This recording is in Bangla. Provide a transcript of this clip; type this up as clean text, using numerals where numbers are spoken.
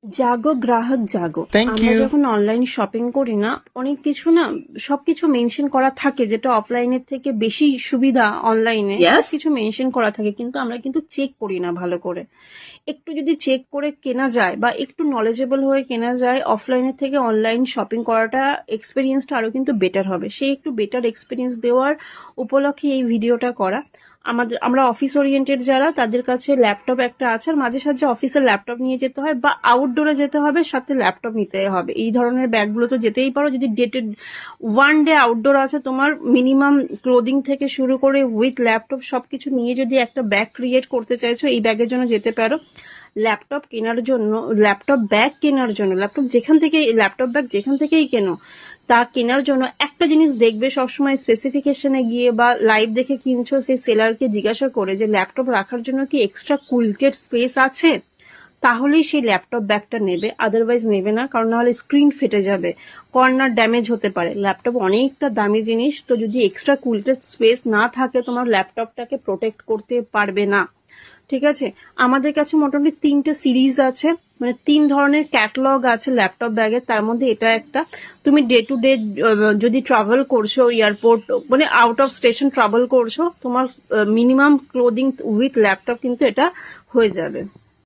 জাগো গ্রাহক জাগো। থ্যাংক আমরা ইউ। যখন অনলাইন শপিং করি না, অনেক কিছু না, সবকিছু মেনশন করা থাকে যেটা অফলাইনের থেকে বেশি সুবিধা। অনলাইনে Yes. সবকিছু মেনশন করা থাকে, কিন্তু আমরা কিন্তু চেক করি না ভালো করে। একটু যদি চেক করে কেনা যায় বা একটু নলেজেবল হয়ে কেনা যায়, অফলাইনের থেকে অনলাইন শপিং করাটা এক্সপিরিয়েন্সটা আরো কিন্তু বেটার হবে। সেই একটু বেটার এক্সপিরিয়েন্স দেওয়ার উপলক্ষে এই ভিডিওটা করা। আমরা অফিস ওরিয়েন্টেড যারা, তাদের কাছে ল্যাপটপ একটা আছে, আর মাঝে সাঝে অফিসের ল্যাপটপ নিয়ে যেতে হয় বা আউটডোরে যেতে হবে, সাথে ল্যাপটপ নিতে হবে। এই ধরনের ব্যাগগুলো তো যেতেই পারো। যদি ডেটেড ওয়ান ডে আউটডোর আছে তোমার, মিনিমাম ক্লোদিং থেকে শুরু করে উইথ ল্যাপটপ সবকিছু নিয়ে যদি একটা ব্যাগ ক্রিয়েট করতে চাইছো, এই ব্যাগের জন্য যেতে পারো। ল্যাপটপ কেনার জন্য, ল্যাপটপ ব্যাগ কেনার জন্য, ল্যাপটপ ব্যাগ যেখান থেকেই কেনো, তা কেনার জন্য একটা জিনিস দেখবে সবসময়, স্পেসিফিকেশনে গিয়ে বা লাইভ দেখে কিনছো, সেই সেলারকে জিজ্ঞাসা করে যে ল্যাপটপ রাখার জন্য কি এক্সট্রা কুইল্টেড স্পেস আছে, তাহলেই সেই ল্যাপটপ ব্যাগটা নেবে। আদারওয়াইজ নেবে না, কারণ নাহলে স্ক্রিন ফেটে যাবে, কর্নার ড্যামেজ হতে পারে। ল্যাপটপ অনেকটা দামি জিনিস, তো যদি এক্সট্রা কুইল্টেড স্পেস না থাকে, তোমার ল্যাপটপটাকে প্রোটেক্ট করতে পারবে না। ঠিক আছে, আমাদের কাছে মোটামুটি 3টে সিরিজ আছে, মানে 3 ধরনের ক্যাটালগ আছে ল্যাপটপ ব্যাগের। তার মধ্যে এটা একটা। তুমি ডে টু ডে যদি ট্রাভেল করছো, এয়ারপোর্ট মানে আউট অফ স্টেশন ট্রাভেল করছো, তোমার মিনিমাম ক্লোদিং উইথ ল্যাপটপ কিন্তু এটা হয়ে যাবে।